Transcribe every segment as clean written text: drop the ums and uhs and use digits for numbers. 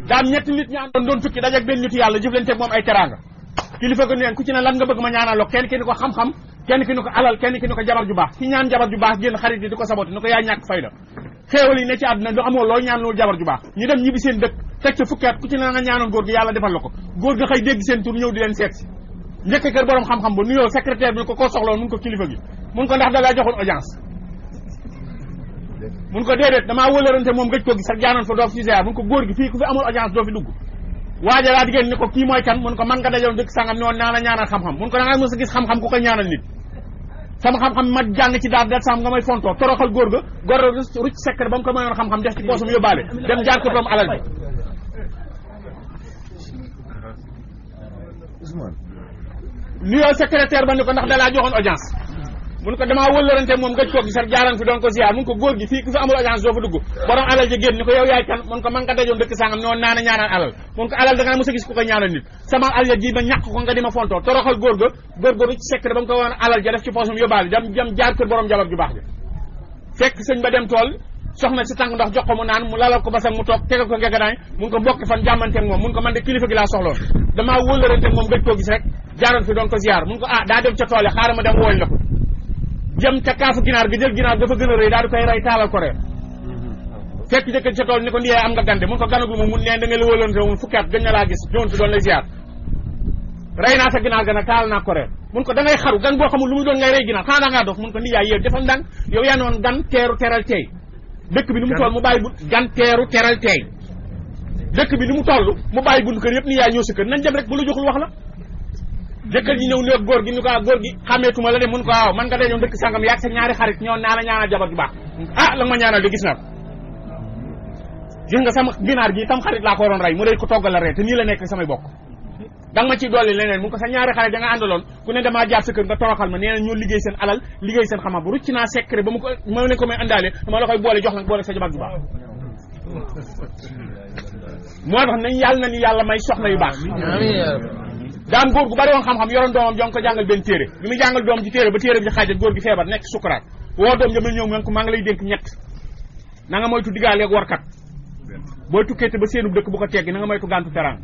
daan ñetti nit ñi àndoon doon tukki dajeeg benn nitu yàlla jëflanteeg moom ay teraanga kilifa ko neen ku ci ne lan nga bëgg ma ñaanaloo kenn ki ni ko xam-xam kenn ki ni ko alal kenn ki ni ko jabar ju baax ki ñaan jabar ju baax génn xarit yi di ko saboté ni ko yaa ñàkk fayda xéewal yi ne ci àdduna du amoo loo ñaan loolu jabar ju baax ñu dem ñibbi seen dëkk teg ca fukki at ku ci ne nga ñaanoon góor gi yàlla defal la ko góor gi xëy dégg seen tur ñëw di leen seet si njëkk kër borom xam-xam ba nuyoo secrétaire bi ko koo soxloon mun ko kilifa gi mun ko ndax da laa joxoon audience mun ko déedéet damaa wëlërante moom gëj ko gi sax jaanoon fa doo fi ziar mun ko góor gi fii ku fi amul audience doo fi dugg waaja laa diggéen ni ko kii mooy kan mun ko man nga dajoon dëkk sangam ne woon naa la ñaanal xam-xam mun ko da nga mës a gis xam-xam ku ko ñaanal nit sama xam-xam ma jàng ci daal del sam nga may fontoo toroxal góor ga rucc secret ba mu ko mayoon xam-xam def ci poosam yóbbaale dem jaar ko doom alal bi nuyoo secrétaire ba ni ko ndax dalaa joxoon audience mun ko damaa wëllarante moom gëj ko gi sax jaaran fi doon ko ziar mun ko góor gi fii ku fi amul audience doo fa dugg borom alal ji génn ni ko yow yaay kan mun ko man nga dajoon dëkk sangam ne woon naa na ñaanal alal mun ko alal da nga mos a gis ku ko ñaanal nit sama alal ji ma ñàkk ko nga di ma fontoo toroxal góor ga ci secret ba mu ko woon alal ja def ci poosam yóbbaale dem jaar kër borom jabar ju baax ja fekk sëñ ba dem tool soxna si tàng ndox jox ko mu naan mu lalal ko basang mu toog tegal ko ngeganaay mun ko mbokki fan jàmmanteeg moom mun ko man de kilifa gi laa soxloon damaa wëllarante moom gëj koo gis rek jaaroon fi doon ko ziar mun ko daa dem ca tool yi xaaral ma dem wooñ la ko jëm ca kaafu ginaar gi jël ginaar dafa gën a rëy daal di koy rey taalal ko reer fekk jëkkër ca tool ni ko ndiyee am nga gande mun ko ganagul moom mun neen da nga la wëllarante moom fukki at gën na laa gis ñëwoon fi doon lay ziar rey naa sa ginaar ga nag taal naa ko reer mun ko da ngay xaru gan boo xamul lu muy doon ngay rey ginaar xanaa da ngaa dof mun ko ndiyaay yow defal ndànk yow yaa noon gan teeru teral tey dëkk bi ni mu toll mu bàyyi bu gan teeru teral tey dëkk bi ni mu toll mu bàyyi buntu kër yëpp ni yaay ñëw sa kër nañ dem rek bu la joxul wax la jëkkër ji ñëw ne góor gi ni ko góor gi xàmmeetuma la de mun ko waaw man nga dañoo dëkk sangam yaag sa ñaari xarit ñoo naa la ñaanal jabar ju baax la nga ma ñaanal de gis naa ko gis nga sama ginaar gi tam xarit laa ko waroon rey mu rëy ko toggal la ree te nii la nekk samay bokk danga ma ciy dolli leneen mun ko sa ñaari xarit da nga àndaloon ku ne damaa jaar sa kër nga toroxal ma nee na ñoo liggéey seen alal liggéey seen xam-xam bu rucc naa secret ba ma leen ko may àndaale dama la koy boole jox nag boole sa jabar ju baax moo tax nañ yàlla na ni yàlla may soxna yu baax daan góor gu bari woon xam-xam yoroon doomam jongi ko jàngal benn téere bi muy jàngal doom ci téere ba téere bi ci xaajat góor gi feebar nekk sukuraat woo doom ja ma ñëw nga ko maa ngi lay dénk ñett na nga moytu diggaaleeg warkat booy tukkee te ba seenu dëkk bu ko teggi na nga moytu gàntu teraan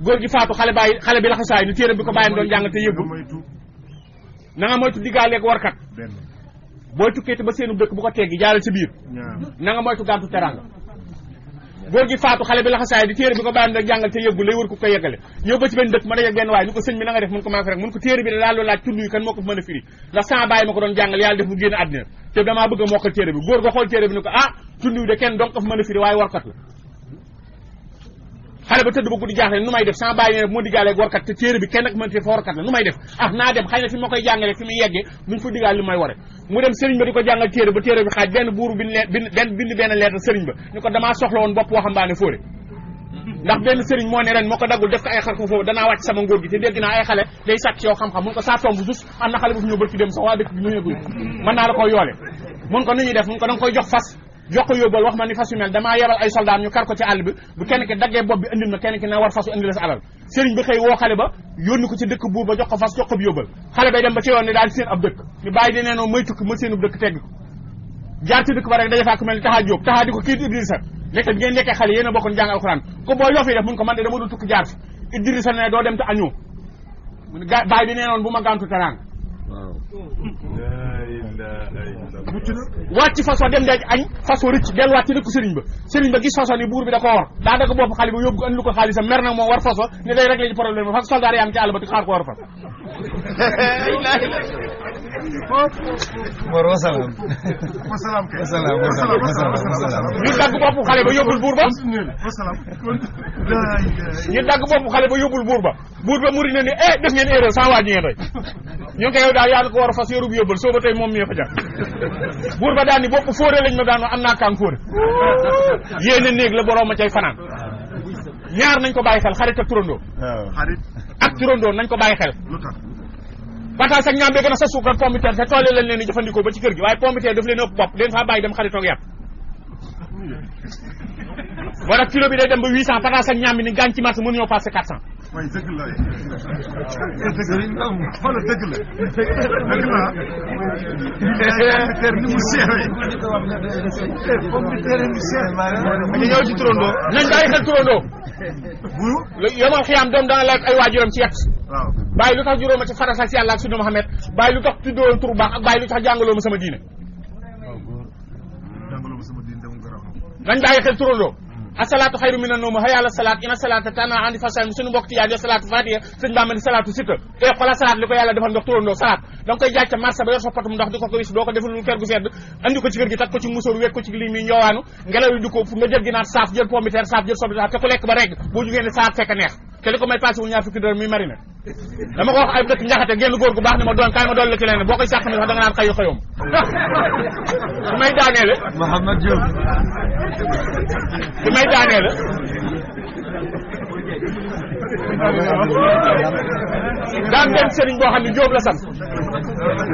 góor gi faatu xale bi laxasaay ni téere bi ko bàyyam doon jàng te yëggul na nga moytu diggaaleeg warkat booy tukkee te ba seenu dëkk bu ko teggi jaaral ci biir na nga moytu gàntu teranga góor gi faatu xale bi laxasaay di téere bi ko bàyyam doon jàngal te yëggul lay wër ku ko yeggale ñëw ba ci benn dëkk ma dajeeg benn waaye ni ko sëñ bi na nga def mun ko maa ko rek mun ko téere bi da laa loo laaj tund yi kan moo ko mën a firi ndax sama bàyyi ma ko doon jàngal yàlla def mu génn àddina te damaa bëgg a mokkal téere bi góor ga xool téere bi ni ko tund yi de kenn donc ko fa mën a firi waaye warkat la xale ba tëdd ba guddi jaaxle nu may def sama bàyyi ne moo diggaaleeg warkat te téere bi kenn ak mënte fa warkat la nu may def naa dem xëy na fi ma koy jàngale fi muy yeggee duñ fa diggaal li may ware mu dem sëriñ ba di ko jàngal téere ba téere bi xaaj benn buuru bind benn lettre sëriñ ba ni ko damaa soxla woon bopp waxambaane fóore ndax benn sëriñ moo ne ren moo ko daggul def ko ay xar ko foofu danaa wàcc sama ngóor gi te dégg naa ay xale day sàcc yow xam-xam mun ko saa tomb sus am na xale bu fi ñëw bërki dem sax waa dëkk bi ñëwee mën naa la koy yoole mun ko nu ñuy def mun ko da nga koy jox fas jox ko yóbbal wax ma ni fas yu mel damaa yebal ay soldat ñu kar ko ci àll bi bu kenn ki daggee bopp bi indil ma kenn ki na war fasu indi la sa alal sëriñ bi xëy woo xale ba yónni ko ci dëkk buur ba jox ko fas jox ko bi yóbbal xale bay dem ba ci yoon ni daal seen ab dëkk ñu bàyyi di neenoo may tukki ma seenu dëkk tegg ko jaar ci dëkk ba rek daja faa ku mel ni taxaa jóob taxaa di ko kii Idrissa nekk bi ngeen nekkee xale yéen a bokkoon jàng alxuraan ko boo loo fi def mun ko man de dama dul tukki jaar fi Idrissa ne doo dem te añoo mu ne bàyyi di neenoon bu ma gàntu teraan wàcc façon dem dej añ façon rëcc delluwaat ci dëkk sëriñ ba gis façon ni buur bi da ko war daa dagg bopp xale bi yóbbu ko andi lu ko xaalisam mer nag moom war façon ni day réglé ci problème bi fas soldat yaa ngi ci àll ba di xaar ko war fas war wasalaam ñu dagg bopp xale ba yóbbul buur ba ñu dagg bopp xale ba yóbbul buur ba muri na ni def ngeen erreur sans waa ji ngeen rey ñu ngi koy yow daal yaa ko war a fas yoru bu yóbbal soo ba tey moom mi fa jar buur ba daan ni bopp fóore lañ ma daan am naa kaan fóore yéene néeg la borom ma cay fanaan ñaar nañ ko bàyyi xel xarit ak turandoo ak turandoo nañ ko bàyyi xel pataas ak ñaam bee gën a sa suukar pompiteer te tool lañ leen di jëfandikoo ba ci kër gi waaye pompiteer daf leen ëpp bopp leen faa bàyyi dem xaritoog yàpp boo nag kilo bi day dem ba 800 pataas ak ñaam bi ni gaañ ci marché mënuñoo passé 400 waaye dëgg la xoolal dëgg la pompiteer ni mu seeree pompiteer ni mu seeree ñu ñëw ci turandoo nañ bàyyi xel turandoo yomal xiyaam doom dana laaj ay waajuram ci yett waaw bàyyi lu tax juróoma ci farata si yàlla ak sunna Muhammad bàyyi lu tax tuddoon tur baax ak bàyyi lu tax jàngaloo ma sama diine jàngaloo ma sama diine dem nga raw nañ bàyyi xel turandoo asalaatu xayru mina nawm hayya ala salaat ina salaata tana andi fasal suñu mbokk tijaan yo salaatu fatiha sëñ Bamba ni salaatu sitta te xoolal salaat li ko yàlla defal ndox turandoo salaat da nga koy jaaj ca marché ba yor sa potum ndox di ko wis doo ko deful lu kër gu sedd andi ko ci kër gi tak ko ci musóor wekk ko ci lii mi njoowaanu ngelaw li di ko fu nga jël ginaar saaf jël pomme de terre saaf jël soble saaf te ku lekk ba regg boo jugee ne salaat fekk neex te li ko may passé wul ñaar fukki dërëm mi marine dama ko wax ay dëkk njaxate génn góor gu baax ni ma doon kaay ma doon la ci leneen boo koy sàq mi sax da nga naan xëyu xëyoom su may daaneele Mouhamed Diop su may daaneele daan benn sëriñ boo xam ne Diop la sant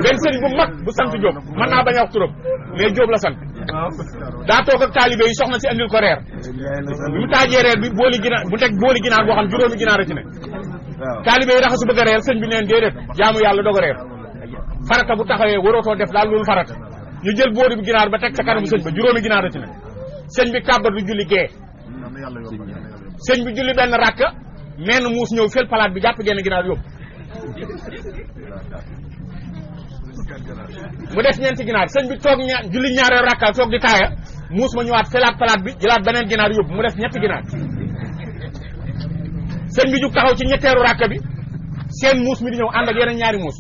benn sëriñ bu mag bu sant Diop mën naa bañ a wax turam mais Diop la sant daa toog ak taalibe yi soxna si andil ko reer bi mu taajee reer bi booli ginaar bu teg booli ginaar boo xam juróomi ginaar a ci ne taalibe yi raxasu bëgg a reer sëñ bi neen déedéet jaamu yàlla doog a reer farata bu taxawee warootoo def daal loolu farata ñu jël booli bi ginaar ba teg sa kanamu sëñ ba juróomi ginaar a ci ne sëñ bi kàbbar du julli gee sëñ bi julli benn rakk menn muus ñëw fel palaat bi jàpp genn ginaar yóbbu mu des ñeenti ginaar sëñ bi toog julli ñaareel rakka toog di taaya muus ma ñëwaat felaat palaat bi jëlaat beneen ginaar yóbbu mu des ñetti ginaar sëñ bi jug taxaw ci ñetteeru rakka bi seen muus mi di ñëw ànd ak yeneen ñaari muus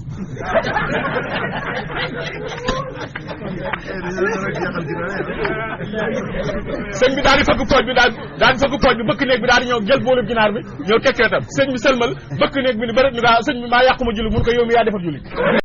sëñ bi daal di fëgg pooj bi daal di fëgg pooj bi bëkk néeg bi daal di ñëw jël boolu ginaar bi ñëw teg ceetam sëñ bi sëlmal bëkk néeg bi ni bëri ni daa sëñ bi maa yàquma julli mun ko yow mi yaa defar julli